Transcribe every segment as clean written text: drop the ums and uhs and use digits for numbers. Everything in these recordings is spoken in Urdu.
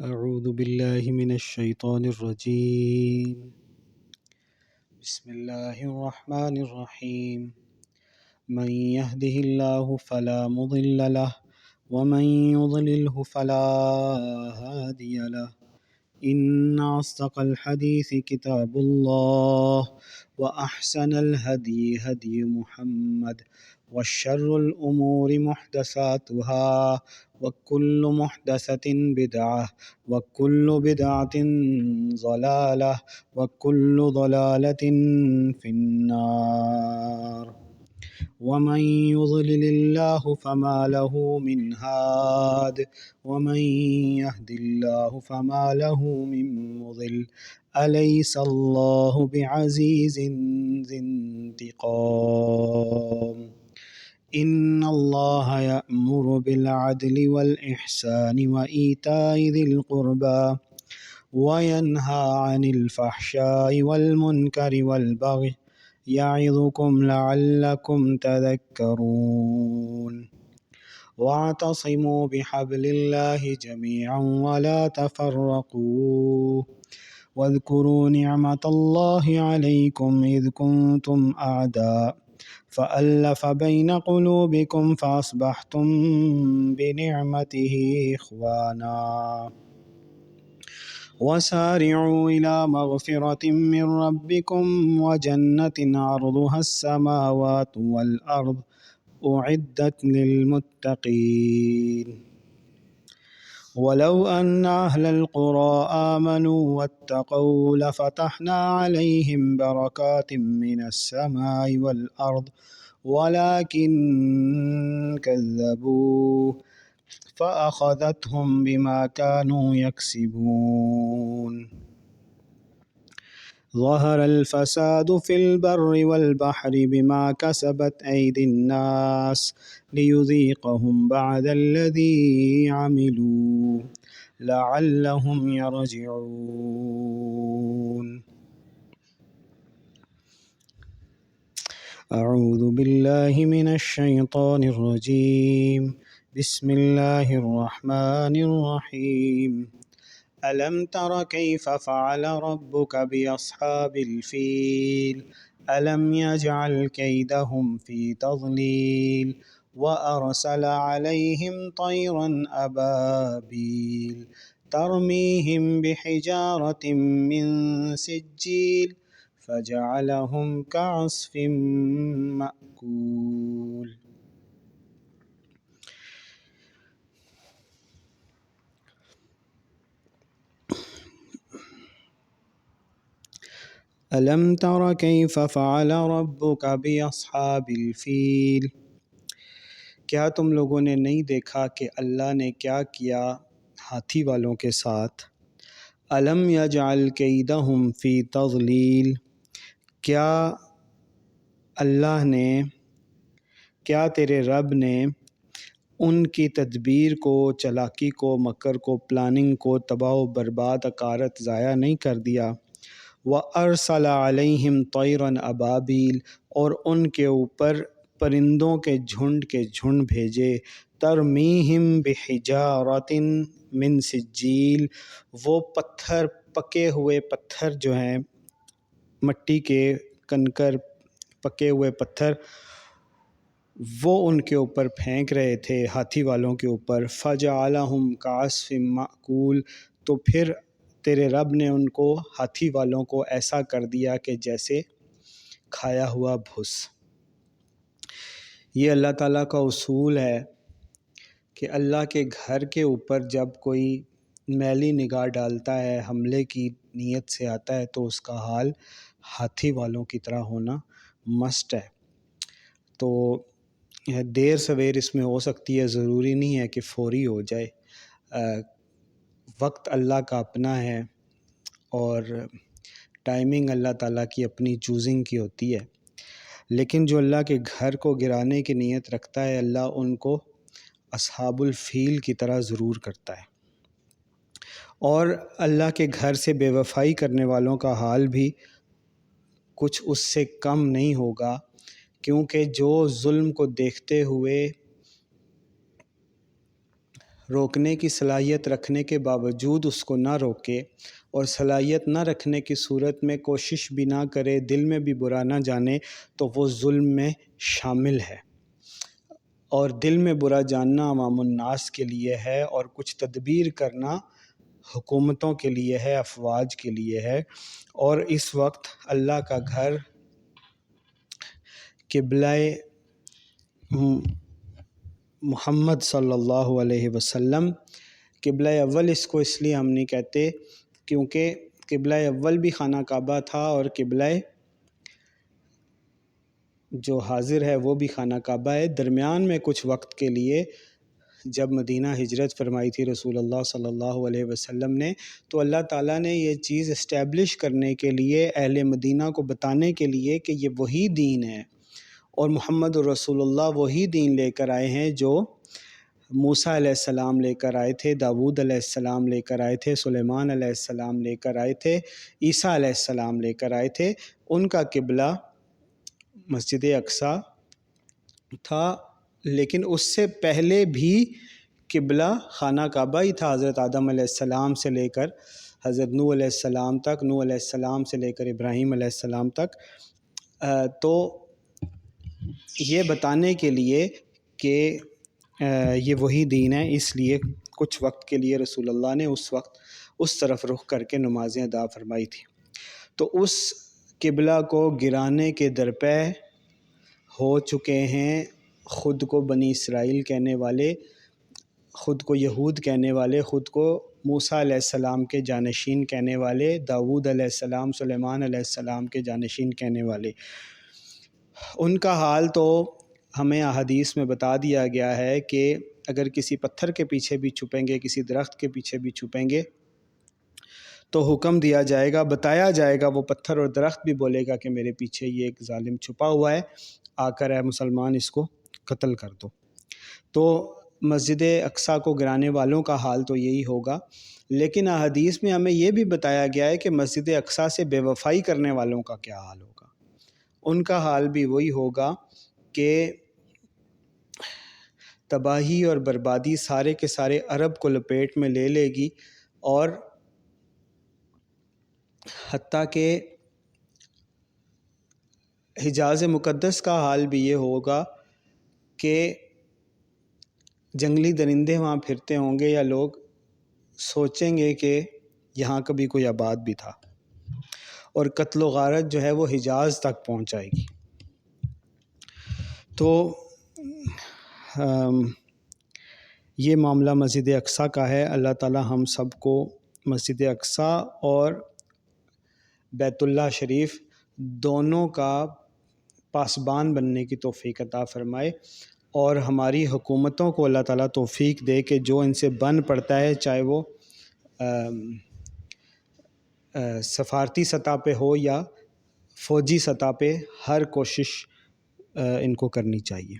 أعوذ بالله من الشيطان الرجيم. بسم الله الرحمن الرحيم. من يهده الله فلا مضل له ومن يضلله فلا هادي له. إن أصدق الحديث كتاب الله وأحسن الهدي هدي محمد وشر الأمور محدثاتها وكل محدثة بدعة وكل بدعة ضلالة وكل ضلالة في النار. ومن يضلل الله فما له من هاد ومن يهد الله فما له من مضل. أليس الله بعزيز ذي انتقام. إن الله يأمر بالعدل والإحسان وإيتاء ذي القربى وينهى عن الفحشاء والمنكر والبغي يعظكم لعلكم تذكرون. واعتصموا بحبل الله جميعا ولا تفرقوا واذكروا نعمة الله عليكم إذ كنتم أعداء فألف بين قلوبكم فأصبحتم بنعمته إخوانا. وسارعوا إلى مغفرة من ربكم وجنة عرضها السماوات والأرض أعدت للمتقين. ولو أن أهل القرى آمنوا واتقوا لفتحنا عليهم بركات من السماء والأرض ولكن كذبوا فأخذتهم بما كانوا يكسبون. ظهر الفساد في البر والبحر بما كسبت أيدي الناس ليذيقهم بعد الذي عملوا لعلهم يرجعون. أعوذ بالله من الشيطان الرجيم. بسم الله الرحمن الرحيم. ألم تر كيف فعل ربك بأصحاب الفيل ألم يجعل كيدهم في تضليل وأرسل عليهم طيرا أبابيل ترميهم بحجارة من سجيل فجعلهم كعصف مأكول. ألم تر كيف فعل ربك بأصحاب الفیل. کیا تم لوگوں نے نہیں دیکھا کہ اللہ نے کیا کیا ہاتھی والوں کے ساتھ. ألم يجعل كيدهم في تضلیل. کیا اللہ نے کیا تیرے رب نے ان کی تدبیر کو چالاکی کو مکر کو پلاننگ کو تباہ و برباد اکارت ضائع نہیں کر دیا. وَأَرْسَلَ عَلَيْهِمْ طَيْرًا أَبَابِيلَ اور ان کے اوپر پرندوں کے جھنڈ بھیجے. ترمیہم بحجارۃ من سجیل وہ پتھر پکے ہوئے پتھر جو ہیں مٹی کے کنکر پکے ہوئے پتھر وہ ان کے اوپر پھینک رہے تھے ہاتھی والوں کے اوپر. فَجَعَلَهُمْ كَعَصْفٍ مَأْكُولٍ تو پھر تیرے رب نے ان کو ہاتھی والوں کو ایسا کر دیا کہ جیسے کھایا ہوا بھس. یہ اللہ تعالیٰ کا اصول ہے کہ اللہ کے گھر کے اوپر جب کوئی میلی نگاہ ڈالتا ہے حملے کی نیت سے آتا ہے تو اس کا حال ہاتھی والوں کی طرح ہونا مسٹ ہے. تو دیر سویر اس میں ہو سکتی ہے، ضروری نہیں ہے کہ فوری ہو جائے. وقت اللہ کا اپنا ہے اور ٹائمنگ اللہ تعالیٰ کی اپنی چوزنگ کی ہوتی ہے. لیکن جو اللہ کے گھر کو گرانے کی نیت رکھتا ہے اللہ ان کو اصحاب الفیل کی طرح ضرور کرتا ہے. اور اللہ کے گھر سے بے وفائی کرنے والوں کا حال بھی کچھ اس سے کم نہیں ہوگا، کیونکہ جو ظلم کو دیکھتے ہوئے روکنے کی صلاحیت رکھنے کے باوجود اس کو نہ روکے، اور صلاحیت نہ رکھنے کی صورت میں کوشش بھی نہ کرے، دل میں بھی برا نہ جانے، تو وہ ظلم میں شامل ہے۔ اور دل میں برا جاننا عوام الناس کے لیے ہے، اور کچھ تدبیر کرنا حکومتوں کے لیے ہے، افواج کے لیے ہے۔ اور اس وقت اللہ کا گھر قبلہ محمد صلی اللہ علیہ وسلم، قبلہ اول اس کو اس لیے ہم نہیں کہتے کیونکہ قبلہ اول بھی خانہ کعبہ تھا، اور قبلہ جو حاضر ہے وہ بھی خانہ کعبہ ہے۔ درمیان میں کچھ وقت کے لیے جب مدینہ ہجرت فرمائی تھی رسول اللہ صلی اللہ علیہ وسلم نے، تو اللہ تعالیٰ نے یہ چیز اسٹیبلش کرنے کے لیے، اہل مدینہ کو بتانے کے لیے کہ یہ وہی دین ہے، اور محمد رسول اللہ وہی دین لے کر آئے ہیں جو موسیٰ علیہ السلام لے کر آئے تھے، داؤد علیہ السلام لے کر آئے تھے، سلیمان علیہ السلام لے کر آئے تھے، عیسیٰ علیہ السلام لے کر آئے تھے۔ ان کا قبلہ مسجد اقصیٰ تھا، لیکن اس سے پہلے بھی قبلہ خانہ کعبہ ہی تھا، حضرت آدم علیہ السلام سے لے کر حضرت نوح علیہ السلام تک، نوح علیہ السلام سے لے کر ابراہیم علیہ السلام تک۔ تو یہ بتانے کے لیے کہ یہ وہی دین ہے، اس لیے کچھ وقت کے لیے رسول اللہ نے اس وقت اس طرف رخ کر کے نمازیں ادا فرمائی تھی۔ تو اس قبلہ کو گرانے کے درپے ہو چکے ہیں خود کو بنی اسرائیل کہنے والے، خود کو یہود کہنے والے، خود کو موسیٰ علیہ السلام کے جانشین کہنے والے، داؤد علیہ السلام، سلیمان علیہ السلام کے جانشین کہنے والے۔ ان کا حال تو ہمیں احادیث میں بتا دیا گیا ہے کہ اگر کسی پتھر کے پیچھے بھی چھپیں گے، کسی درخت کے پیچھے بھی چھپیں گے، تو حکم دیا جائے گا، بتایا جائے گا، وہ پتھر اور درخت بھی بولے گا کہ میرے پیچھے یہ ایک ظالم چھپا ہوا ہے، آ کر اے مسلمان اس کو قتل کر دو۔ تو مسجد اقصیٰ کو گرانے والوں کا حال تو یہی ہوگا، لیکن احادیث میں ہمیں یہ بھی بتایا گیا ہے کہ مسجد اقصیٰ سے بے وفائی کرنے والوں کا کیا حال ہوگا۔ ان کا حال بھی وہی ہوگا کہ تباہی اور بربادی سارے کے سارے عرب کو لپیٹ میں لے لے گی، اور حتیٰ کہ حجاز مقدس کا حال بھی یہ ہوگا کہ جنگلی درندے وہاں پھرتے ہوں گے، یا لوگ سوچیں گے کہ یہاں کبھی کوئی آباد بھی تھا، اور قتل و غارت جو ہے وہ حجاز تک پہنچ جائے گی۔ تو یہ معاملہ مسجد اقصیٰ کا ہے۔ اللہ تعالی ہم سب کو مسجد اقصیٰ اور بیت اللہ شریف دونوں کا پاسبان بننے کی توفیق عطا فرمائے، اور ہماری حکومتوں کو اللہ تعالیٰ توفیق دے کہ جو ان سے بن پڑتا ہے، چاہے وہ سفارتی سطح پہ ہو یا فوجی سطح پہ، ہر کوشش ان کو کرنی چاہیے۔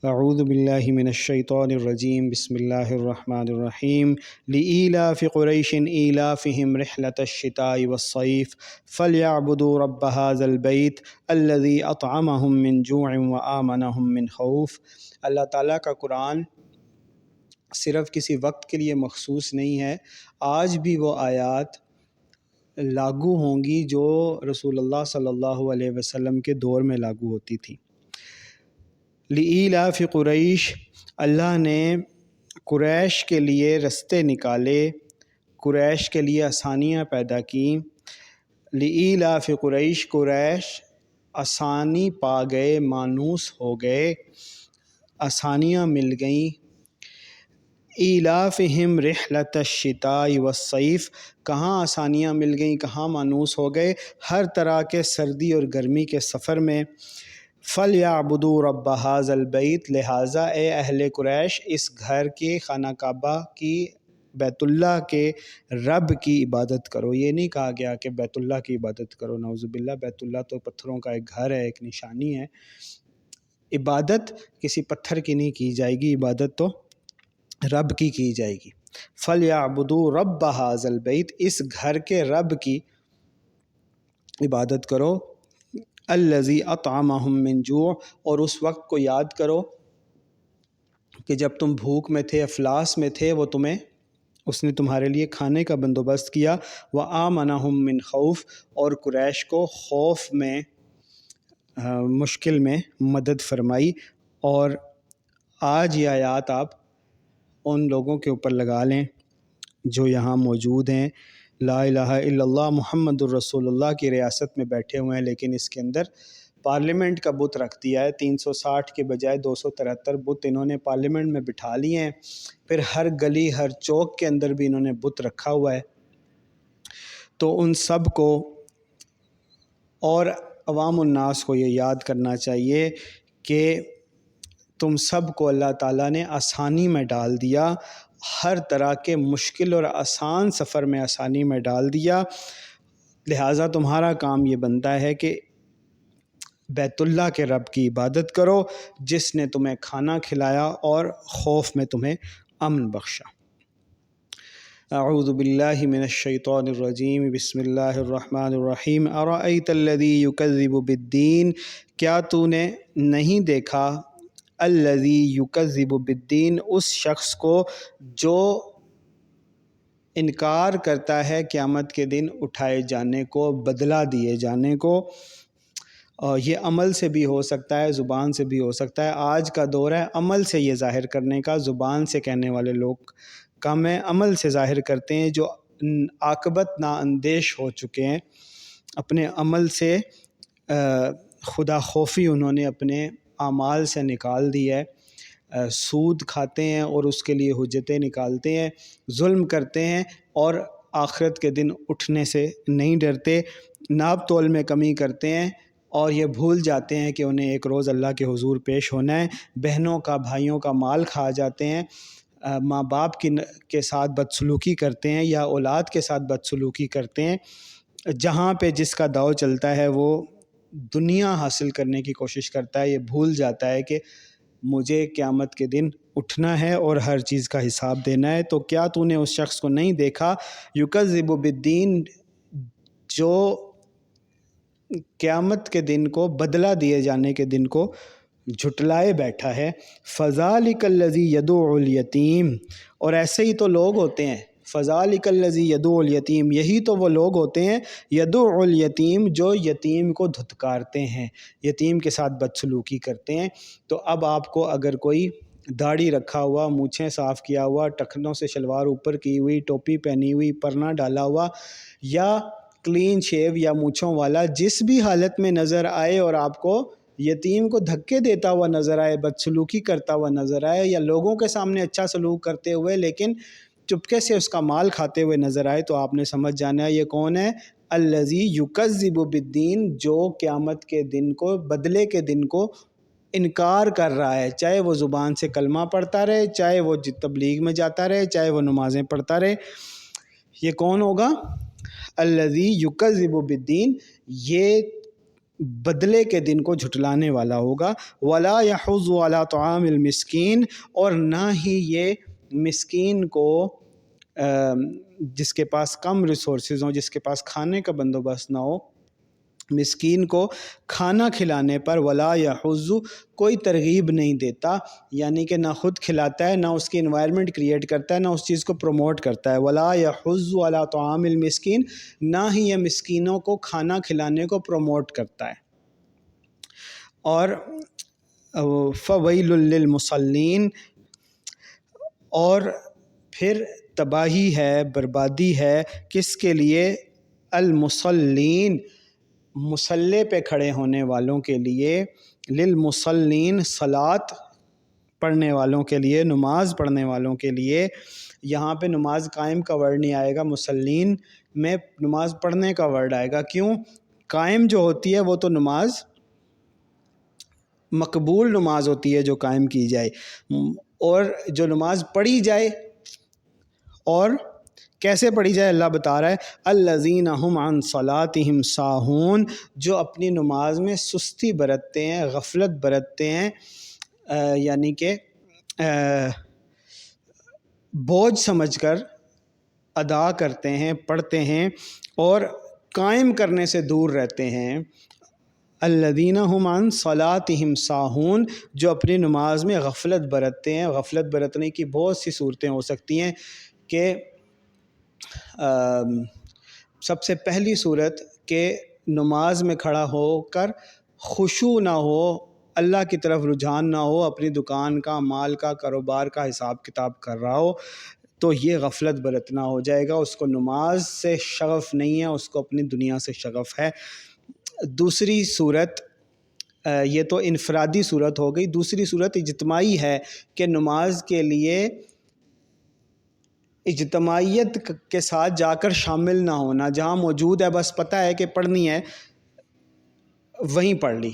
اعوذ باللہ من الشیطان الرجیم، بسم اللہ الرحمن الرحیم۔ لإیلاف قریش ایلافہم رحلة الشتاء والصیف فلیعبدوا رب ھذا البیت الذی اطعمہم من جوع وآمنہم من خوف۔ اللہ تعالیٰ کا قرآن صرف کسی وقت کے لیے مخصوص نہیں ہے، آج بھی وہ آیات لاگو ہوں گی جو رسول اللہ صلی اللہ علیہ وسلم کے دور میں لاگو ہوتی تھی۔ لإیلاف قریش، اللہ نے قریش کے لیے رستے نکالے، قریش کے لیے آسانیاں پیدا کیں۔ لإیلاف قریش، قریش آسانی پا گئے، مانوس ہو گئے، آسانیاں مل گئیں۔ ایلافہم رحلة الشتاء والصیف، کہاں آسانیاں مل گئیں، کہاں مانوس ہو گئے؟ ہر طرح کے سردی اور گرمی کے سفر میں۔ فلیعبدوا رب ھذا البیت، لہٰذا اے اہل قریش اس گھر کی، خانہ کعبہ کی، بیت اللہ کے رب کی عبادت کرو۔ یہ نہیں کہا گیا کہ بیت اللہ کی عبادت کرو، نعوذ باللہ، بیت اللہ تو پتھروں کا ایک گھر ہے، ایک نشانی ہے۔ عبادت کسی پتھر کی نہیں کی جائے گی، عبادت تو رب کی جائے گی۔ فلیعبدوا رب ھذا البیت، اس گھر کے رب کی عبادت کرو۔ الذی اطعمہم من جوع، اور اس وقت کو یاد کرو کہ جب تم بھوک میں تھے، افلاس میں تھے، اس نے تمہارے لیے کھانے کا بندوبست کیا۔ وَآمَنَهُم مِّن خوف، اور قریش کو خوف میں، مشکل میں مدد فرمائی۔ اور آج یہ آیات آپ ان لوگوں کے اوپر لگا لیں جو یہاں موجود ہیں، لا الہ الا اللہ محمد الرسول اللہ کی ریاست میں بیٹھے ہوئے ہیں، لیکن اس کے اندر پارلیمنٹ کا بت رکھ دیا ہے۔ 360 کے بجائے 273 بت انہوں نے پارلیمنٹ میں بٹھا لیے ہیں۔ پھر ہر گلی، ہر چوک کے اندر بھی انہوں نے بت رکھا ہوا ہے۔ تو ان سب کو اور عوام الناس کو یہ یاد کرنا چاہیے کہ تم سب کو اللہ تعالیٰ نے آسانی میں ڈال دیا، ہر طرح کے مشکل اور آسان سفر میں آسانی میں ڈال دیا، لہٰذا تمہارا کام یہ بنتا ہے کہ بیت اللہ کے رب کی عبادت کرو جس نے تمہیں کھانا کھلایا اور خوف میں تمہیں امن بخشا۔ اعوذ باللہ من الشیطان الرجیم، بسم اللہ الرحمن الرحیم۔ ارأیت الذی یکذب بالدین، کیا تو نے نہیں دیکھا، الذی یکذب بالدین، اس شخص کو جو انکار کرتا ہے قیامت کے دن اٹھائے جانے کو، بدلہ دیے جانے کو۔ یہ عمل سے بھی ہو سکتا ہے، زبان سے بھی ہو سکتا ہے۔ آج کا دور ہے عمل سے یہ ظاہر کرنے کا، زبان سے کہنے والے لوگ کم ہیں، عمل سے ظاہر کرتے ہیں، جو عاقبت نااندیش ہو چکے ہیں۔ اپنے عمل سے خدا خوفی انہوں نے اپنے اعمال سے نکال دی ہے۔ سود کھاتے ہیں اور اس کے لیے حجتیں نکالتے ہیں، ظلم کرتے ہیں اور آخرت کے دن اٹھنے سے نہیں ڈرتے، ناپ تول میں کمی کرتے ہیں اور یہ بھول جاتے ہیں کہ انہیں ایک روز اللہ کے حضور پیش ہونا ہے۔ بہنوں کا، بھائیوں کا مال کھا جاتے ہیں، ماں باپ کے ساتھ بدسلوکی کرتے ہیں یا اولاد کے ساتھ بدسلوکی کرتے ہیں۔ جہاں پہ جس کا داؤ چلتا ہے وہ دنیا حاصل کرنے کی کوشش کرتا ہے، یہ بھول جاتا ہے کہ مجھے قیامت کے دن اٹھنا ہے اور ہر چیز کا حساب دینا ہے۔ تو کیا تو نے اس شخص کو نہیں دیکھا، یکذب بالدین، جو قیامت کے دن کو، بدلہ دیے جانے کے دن کو جھٹلائے بیٹھا ہے۔ فذلک الذی یدعو الیتیم، اور ایسے ہی تو لوگ ہوتے ہیں، فذلک الذی یدعو الیتیم، یہی تو وہ لوگ ہوتے ہیں، یدعو الیتیم، جو یتیم کو دھتکارتے ہیں، یتیم کے ساتھ بدسلوکی کرتے ہیں۔ تو اب آپ کو اگر کوئی داڑھی رکھا ہوا، مونچھیں صاف کیا ہوا، ٹخنوں سے شلوار اوپر کی ہوئی، ٹوپی پہنی ہوئی، پرنا ڈالا ہوا، یا کلین شیو یا مونچھوں والا جس بھی حالت میں نظر آئے اور آپ کو یتیم کو دھکے دیتا ہوا نظر آئے، بدسلوکی کرتا ہوا نظر آئے، یا لوگوں کے سامنے اچھا سلوک کرتے ہوئے لیکن چپکے سے اس کا مال کھاتے ہوئے نظر آئے، تو آپ نے سمجھ جانا ہے یہ کون ہے، الذی یکذب بالدین، جو قیامت کے دن کو، بدلے کے دن کو انکار کر رہا ہے، چاہے وہ زبان سے کلمہ پڑھتا رہے، چاہے وہ تبلیغ میں جاتا رہے، چاہے وہ نمازیں پڑھتا رہے۔ یہ کون ہوگا، الذی یکذب بالدین، یہ بدلے کے دن کو جھٹلانے والا ہوگا۔ ولا یحض علی طعام المسکین، اور نہ ہی یہ مسکین کو، جس کے پاس کم ریسورسز ہوں، جس کے پاس کھانے کا بندوبست نہ ہو، مسکین کو کھانا کھلانے پر ولا یحض، کوئی ترغیب نہیں دیتا، یعنی کہ نہ خود کھلاتا ہے، نہ اس کی انوائرمنٹ کریٹ کرتا ہے، نہ اس چیز کو پروموٹ کرتا ہے۔ ولا یحض علی طعام المسکین، نہ ہی یہ مسکینوں کو کھانا کھلانے کو پروموٹ کرتا ہے۔ اور فویل للمصلین، اور پھر تباہی ہے، بربادی ہے کس کے لیے، المصلین، مصلے پہ کھڑے ہونے والوں کے لیے، للمصلین، صلاۃ پڑھنے والوں کے لیے، نماز پڑھنے والوں کے لیے۔ یہاں پہ نماز قائم کا ورڈ نہیں آئے گا، مصلین میں نماز پڑھنے کا ورڈ آئے گا۔ کیوں؟ قائم جو ہوتی ہے وہ تو نماز مقبول نماز ہوتی ہے جو قائم کی جائے، اور جو نماز پڑھی جائے، اور کیسے پڑھی جائے اللہ بتا رہا ہے، الذین ھم عن صلاتہم ساہون، جو اپنی نماز میں سستی برتتے ہیں، غفلت برتتے ہیں، یعنی کہ بوجھ سمجھ کر ادا کرتے ہیں، پڑھتے ہیں، اور قائم کرنے سے دور رہتے ہیں۔ الذین هم عن صلاتهم ساہون، جو اپنی نماز میں غفلت برتتے ہیں۔ غفلت برتنے کی بہت سی صورتیں ہو سکتی ہیں کہ سب سے پہلی صورت کہ نماز میں کھڑا ہو کر خشوع نہ ہو، اللہ کی طرف رجحان نہ ہو، اپنی دکان کا، مال کا، کاروبار کا حساب کتاب کر رہا ہو، تو یہ غفلت برتنا ہو جائے گا۔ اس کو نماز سے شغف نہیں ہے، اس کو اپنی دنیا سے شغف ہے۔ دوسری صورت، یہ تو انفرادی صورت ہو گئی۔ دوسری صورت اجتماعی ہے کہ نماز کے لیے اجتماعیت کے ساتھ جا کر شامل نہ ہونا، جہاں موجود ہے بس پتہ ہے کہ پڑھنی ہے وہیں پڑھ لی۔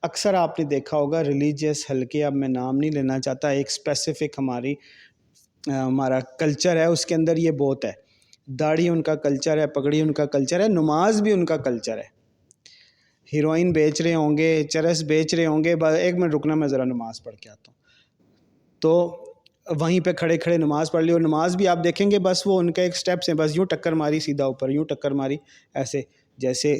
اکثر آپ نے دیکھا ہوگا ریلیجیس حلقے، اب میں نام نہیں لینا چاہتا، ایک اسپیسیفک ہمارا کلچر ہے، اس کے اندر یہ بہت ہے۔ داڑھی ان کا کلچر ہے، پگڑی ان کا کلچر ہے، نماز بھی ان کا کلچر ہے۔ ہیروئن بیچ رہے ہوں گے، چرس بیچ رہے ہوں گے، ایک منٹ رکنا میں ذرا نماز پڑھ کے آتا ہوں، تو وہیں پہ کھڑے کھڑے نماز پڑھ لی۔ اور نماز بھی آپ دیکھیں گے بس وہ ان کا ایک سٹیپس ہیں، بس یوں ٹکر ماری سیدھا اوپر، یوں ٹکر ماری، ایسے جیسے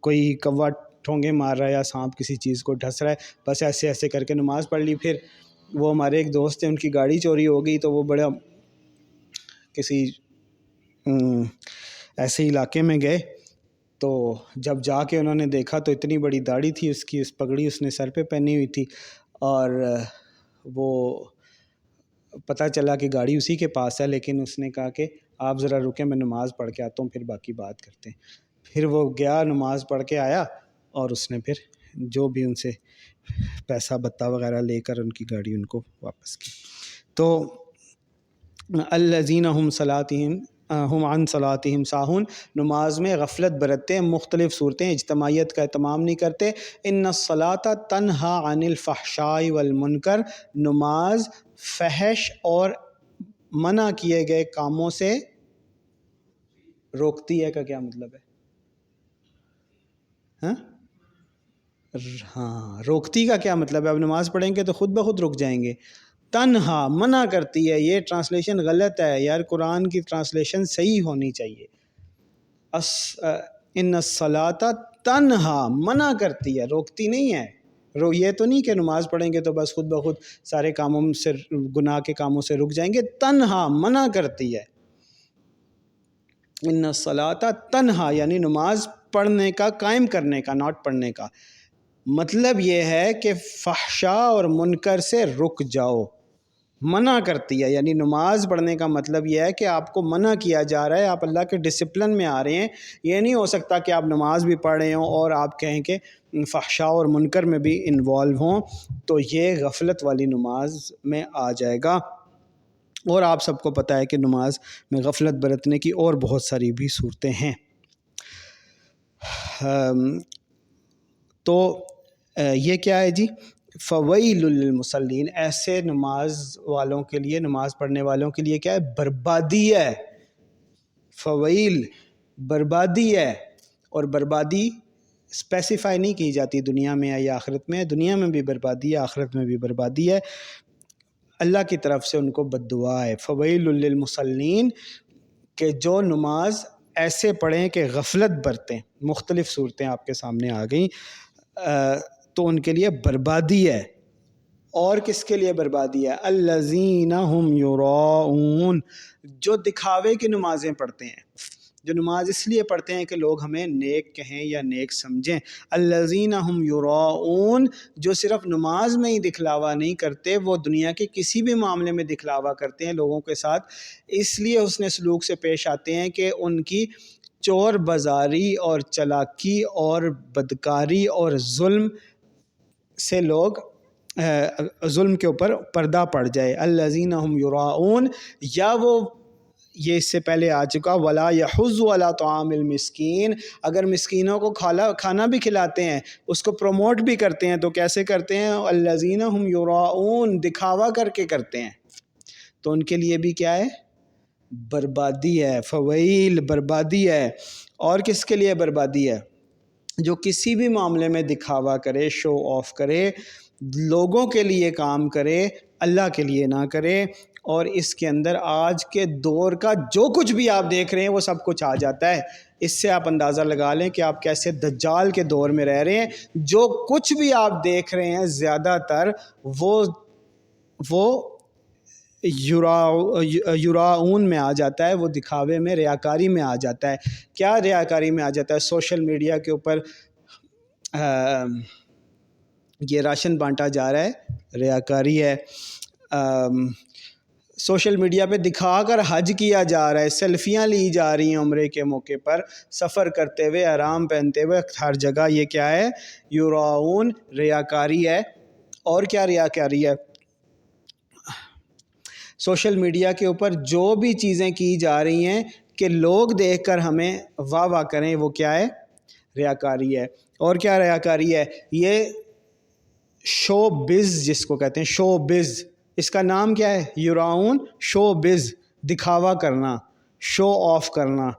کوئی کوا ٹھونگے مار رہا ہے یا سانپ کسی چیز کو ڈھس رہا ہے، بس ایسے ایسے کر کے نماز پڑھ لی۔ پھر وہ ہمارے ایک دوست ہیں، ان کی گاڑی چوری ہو گئی، تو وہ بڑا کسی ایسے علاقے میں گئے، تو جب جا کے انہوں نے دیکھا تو اتنی بڑی داڑھی تھی اس کی، اس پگڑی اس نے سر پہ پہنی ہوئی تھی، اور وہ پتہ چلا کہ گاڑی اسی کے پاس ہے، لیکن اس نے کہا کہ آپ ذرا رکیں، میں نماز پڑھ کے آتا ہوں، پھر باقی بات کرتے ہیں۔ پھر وہ گیا، نماز پڑھ کے آیا، اور اس نے پھر جو بھی ان سے پیسہ بتا وغیرہ لے کر ان کی گاڑی ان کو واپس کی۔ تو الذین ہم عن صلاتہم ساہون، نماز میں غفلت برتتے ہیں۔ مختلف صورتیں، اجتماعیت کا اہتمام نہیں کرتے۔ ان الصلاۃ تنہا عن الفحشاء والمنکر، نماز فحش اور منع کیے گئے کاموں سے روکتی ہے۔ کا کیا مطلب ہے؟ ہاں، روکتی کا کیا مطلب ہے؟ اب نماز پڑھیں گے تو خود بخود رک جائیں گے۔ تنہا، منع کرتی ہے، یہ ٹرانسلیشن غلط ہے یار، قرآن کی ٹرانسلیشن صحیح ہونی چاہیے۔ ان الصلاۃ تنہا، منع کرتی ہے، روکتی نہیں ہے۔ یہ تو نہیں کہ نماز پڑھیں گے تو بس خود بخود سارے کاموں سے، گناہ کے کاموں سے رک جائیں گے۔ تنہا، منع کرتی ہے۔ ان الصلاۃ تنہا یعنی نماز پڑھنے کا، قائم کرنے کا، ناٹ پڑھنے کا مطلب یہ ہے کہ فحشاء اور منکر سے رک جاؤ۔ منع کرتی ہے یعنی نماز پڑھنے کا مطلب یہ ہے کہ آپ کو منع کیا جا رہا ہے، آپ اللہ کے ڈسپلن میں آ رہے ہیں۔ یہ نہیں ہو سکتا کہ آپ نماز بھی پڑھ رہے ہوں اور آپ کہیں کہ فحشاء اور منکر میں بھی انوالو ہوں، تو یہ غفلت والی نماز میں آ جائے گا۔ اور آپ سب کو پتہ ہے کہ نماز میں غفلت برتنے کی اور بہت ساری بھی صورتیں ہیں۔ تو یہ کیا ہے جی؟ فویل للمصلین، ایسے نماز والوں کے لیے، نماز پڑھنے والوں کے لیے کیا ہے؟ بربادی ہے۔ فویل، بربادی ہے، اور بربادی اسپیسیفائی نہیں کی جاتی دنیا میں ہے یا آخرت میں ہے۔ دنیا میں بھی بربادی ہے، آخرت میں بھی بربادی ہے، اللہ کی طرف سے ان کو بد دعا ہے۔ فویل للمصلین، کہ جو نماز ایسے پڑھیں کہ غفلت برتیں۔ مختلف صورتیں آپ کے سامنے آ گئیں، تو ان کے لیے بربادی ہے۔ اور کس کے لیے بربادی ہے؟ الذین هم یراؤون، جو دکھاوے کی نمازیں پڑھتے ہیں، جو نماز اس لیے پڑھتے ہیں کہ لوگ ہمیں نیک کہیں یا نیک سمجھیں۔ الذین هم یراؤون، جو صرف نماز میں ہی دکھلاوا نہیں کرتے، وہ دنیا کے کسی بھی معاملے میں دکھلاوا کرتے ہیں لوگوں کے ساتھ، اس لیے حسن سلوک سے پیش آتے ہیں کہ ان کی چور بازاری اور چلاکی اور بدکاری اور ظلم سے لوگ، ظلم کے اوپر پردہ پڑ جائے۔ الذین هم یراؤون، یا وہ یہ اس سے پہلے آ چکا ولا یحض علی طعام المسکین، اگر مسکینوں کو کھانا بھی کھلاتے ہیں، اس کو پروموٹ بھی کرتے ہیں، تو کیسے کرتے ہیں؟ الذین هم یراؤون، دکھاوا کر کے کرتے ہیں، تو ان کے لیے بھی کیا ہے؟ بربادی ہے۔ فویل، بربادی ہے۔ اور کس کے لیے بربادی ہے؟ جو کسی بھی معاملے میں دکھاوا کرے، شو آف کرے، لوگوں کے لیے کام کرے، اللہ کے لیے نہ کرے، اور اس کے اندر آج کے دور کا جو کچھ بھی آپ دیکھ رہے ہیں وہ سب کچھ آ جاتا ہے۔ اس سے آپ اندازہ لگا لیں کہ آپ کیسے دجال کے دور میں رہ رہے ہیں۔ جو کچھ بھی آپ دیکھ رہے ہیں زیادہ تر وہ یراؤن میں آ جاتا ہے، وہ دکھاوے میں، ریاکاری میں آ جاتا ہے۔ کیا ریاکاری میں آ جاتا ہے؟ سوشل میڈیا کے اوپر یہ راشن بانٹا جا رہا ہے، ریاکاری ہے۔ سوشل میڈیا پہ دکھا کر حج کیا جا رہا ہے، سیلفیاں لی جا رہی ہیں عمرے کے موقع پر، سفر کرتے ہوئے، آرام پہنتے ہوئے، ہر جگہ یہ کیا ہے؟ یراؤن، ریاکاری ہے۔ اور کیا ریاکاری ہے؟ سوشل میڈیا کے اوپر جو بھی چیزیں کی جا رہی ہیں کہ لوگ دیکھ کر ہمیں واہ واہ کریں، وہ کیا ہے؟ ریاکاری ہے۔ اور کیا ریاکاری ہے؟ یہ شو بز جس کو کہتے ہیں، شو بز، اس کا نام کیا ہے؟ یراؤن شو بز، دکھاوا کرنا، شو آف کرنا۔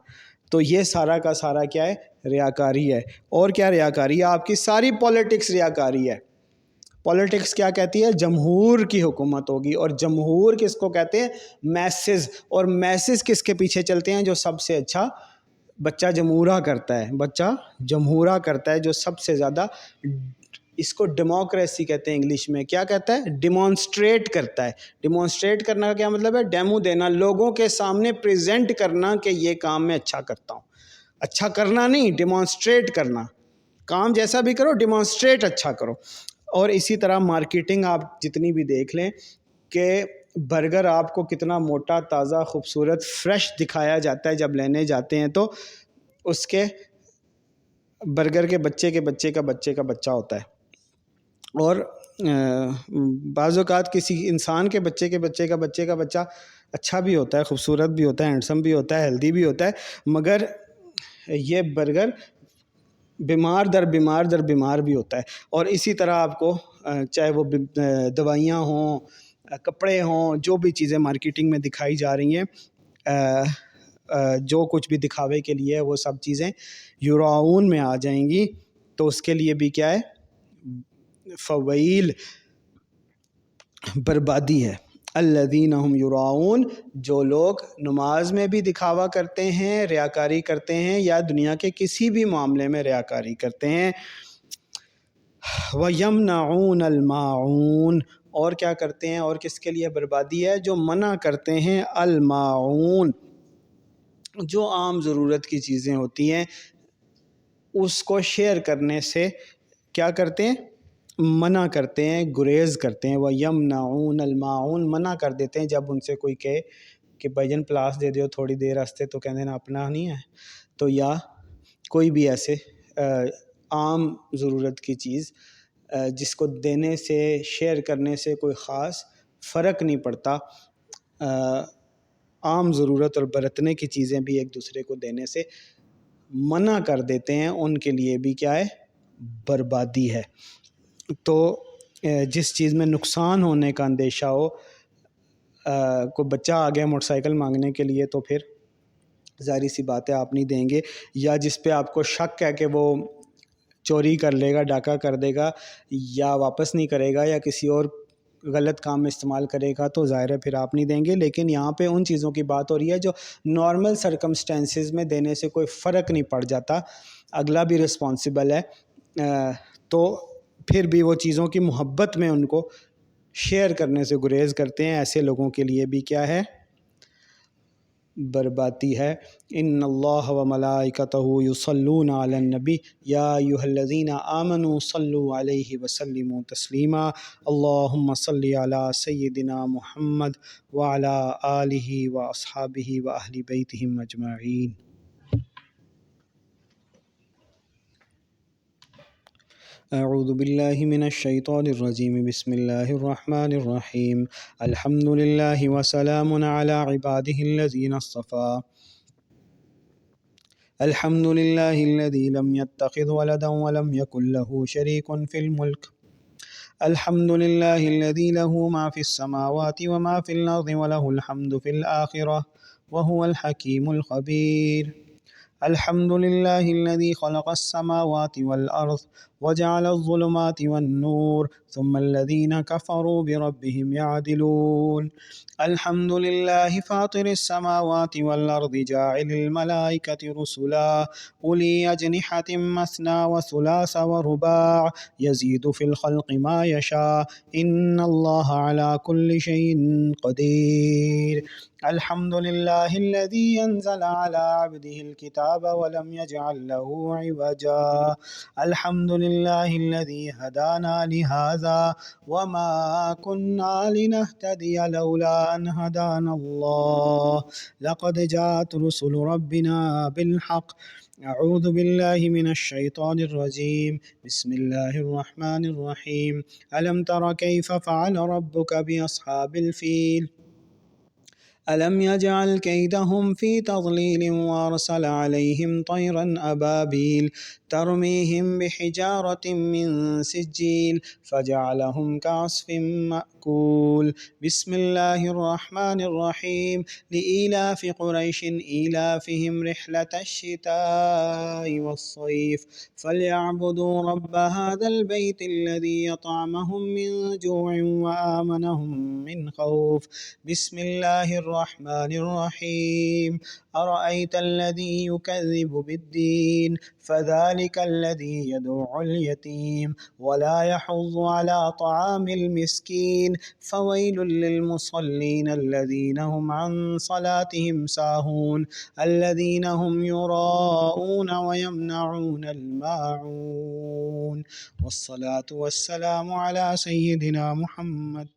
تو یہ سارا کا سارا کیا ہے؟ ریاکاری ہے۔ اور کیا ریاکاری ہے؟ آپ کی ساری پولیٹکس ریاکاری ہے۔ پولیٹکس کیا کہتی ہے؟ جمہور کی حکومت ہوگی، اور جمہور کس کو کہتے ہیں؟ میسز۔ اور میسز کس کے پیچھے چلتے ہیں؟ جو سب سے اچھا بچہ جمہورہ کرتا ہے، بچہ جمہورہ کرتا ہے، جو سب سے زیادہ، اس کو ڈیموکریسی کہتے ہیں انگلش میں۔ کیا کہتا ہے؟ ڈیمانسٹریٹ کرتا ہے۔ ڈیمانسٹریٹ کرنا کا کیا مطلب ہے؟ ڈیمو دینا، لوگوں کے سامنے پریزنٹ کرنا کہ یہ کام میں اچھا کرتا ہوں۔ اچھا کرنا نہیں، ڈیمانسٹریٹ کرنا۔ کام جیسا بھی کرو، ڈیمانسٹریٹ اچھا کرو۔ اور اسی طرح مارکیٹنگ آپ جتنی بھی دیکھ لیں کہ برگر آپ کو کتنا موٹا، تازہ، خوبصورت، فریش دکھایا جاتا ہے، جب لینے جاتے ہیں تو اس کے برگر کے بچے کے بچے کا بچے کا بچہ ہوتا ہے۔ اور بعض اوقات کسی انسان کے بچے کے بچے کا بچے کا بچہ اچھا بھی ہوتا ہے، خوبصورت بھی ہوتا ہے، ہینڈسم بھی ہوتا ہے، ہیلدی بھی ہوتا ہے، مگر یہ برگر بیمار در بیمار بھی ہوتا ہے۔ اور اسی طرح آپ کو چاہے وہ دوائیاں ہوں، کپڑے ہوں، جو بھی چیزیں مارکیٹنگ میں دکھائی جا رہی ہیں، جو کچھ بھی دکھاوے کے لیے وہ سب چیزیں یراؤن میں آ جائیں گی۔ تو اس کے لیے بھی کیا ہے؟ فویل، بربادی ہے۔ الذین هم یراؤن، جو لوگ نماز میں بھی دکھاوا کرتے ہیں، ریاکاری کرتے ہیں، یا دنیا کے کسی بھی معاملے میں ریاکاری کرتے ہیں۔ وَيَمْنَعُونَ الْمَاعُونَ، اور کیا کرتے ہیں؟ اور کس کے لیے بربادی ہے؟ جو منع کرتے ہیں الماعون، جو عام ضرورت کی چیزیں ہوتی ہیں اس کو شیئر کرنے سے کیا کرتے ہیں؟ منع کرتے ہیں، گریز کرتے ہیں۔ وَيَمْنَعُونَ الْمَاعُونَ، منع کر دیتے ہیں جب ان سے کوئی کہے کہ بھائی جان پلاس دے دیو تھوڑی دیر واسطے، تو کہتے ہیں اپنا نہیں ہے۔ تو یا کوئی بھی ایسے عام ضرورت کی چیز جس کو دینے سے، شیئر کرنے سے کوئی خاص فرق نہیں پڑتا، عام ضرورت اور برتنے کی چیزیں بھی ایک دوسرے کو دینے سے منع کر دیتے ہیں، ان کے لیے بھی کیا ہے؟ بربادی ہے۔ تو جس چیز میں نقصان ہونے کا اندیشہ ہو، کوئی بچہ آ گیا موٹر سائیکل مانگنے کے لیے، تو پھر ظاہری سی بات ہے آپ نہیں دیں گے۔ یا جس پہ آپ کو شک ہے کہ وہ چوری کر لے گا، ڈاکہ کر دے گا، یا واپس نہیں کرے گا، یا کسی اور غلط کام میں استعمال کرے گا، تو ظاہر ہے پھر آپ نہیں دیں گے۔ لیکن یہاں پہ ان چیزوں کی بات ہو رہی ہے جو نارمل سرکمسٹینسز میں دینے سے کوئی فرق نہیں پڑ جاتا، اگلا بھی رسپانسبل ہے، تو پھر بھی وہ چیزوں کی محبت میں ان کو شیئر کرنے سے گریز کرتے ہیں۔ ایسے لوگوں کے لیے بھی کیا ہے؟ بربادی ہے۔ ان اللہ و ملائکتہ یصلون علی النبی یا ایھا الذین آمنوا صلوا علیہ وسلموا تسلیما اللہم صل علی سیدنا محمد وعلی آلہ واصحابہ واہل بیتہ اجمعین۔ اعوذ باللہ من الشیطان الرجیم، بسم اللہ الرحمن الرحیم۔ الحمد للہ وسلام علی عبادہ الذین اصطفیٰ۔ الحمد للہ الذی لم يتخذ ولدا ولم يكن له شریک فی الملک۔ الحمد للہ الذی له ما فی السماوات وما فی الارض وله الحمد فی الآخرہ وهو الحکیم الخبیر۔ الحمد للہ الذی خلق السماوات والارض وجعل الظلمات والنور ثم الذين كفروا بربهم يعدلون الحمد لله فاطر السماوات والأرض جاعل الملائكة رسلا أولي أجنحة مثنى وثلاث ورباع يزيد في الخلق ما يشاء إن الله على كل شيء قدير الحمد لله الذي أنزل على عبده الكتاب ولم يجعل له عوجا الحمد لله الذي هدانا لهذا وما كنا لنهتدي لولا أن هدانا الله لقد جاءت رسل ربنا بالحق أعوذ بالله من الشيطان الرجيم بسم الله الرحمن الرحيم ألم تر كيف فعل ربك بأصحاب الفيل ألم يجعل كيدهم في تضليل وأرسل عليهم طيرا أبابيل ترميهم بحجارة من سجيل فجعلهم كعصف مأكول بسم الله الرحمن الرحيم لإيلاف قريش إيلافهم رحلة الشتاء والصيف فليعبدوا رب هذا البيت الذي يطعمهم من جوع وآمنهم من خوف بسم الله الرحمن الرحيم أرأيت الذي يكذب بالدين فذلك الذي يدعو اليتيم ولا يحض على طعام المسكين فويل للمصلين الذين هم عن صلاتهم ساهون الذين هم يراءون ويمنعون الماعون والصلاة والسلام على سيدنا محمد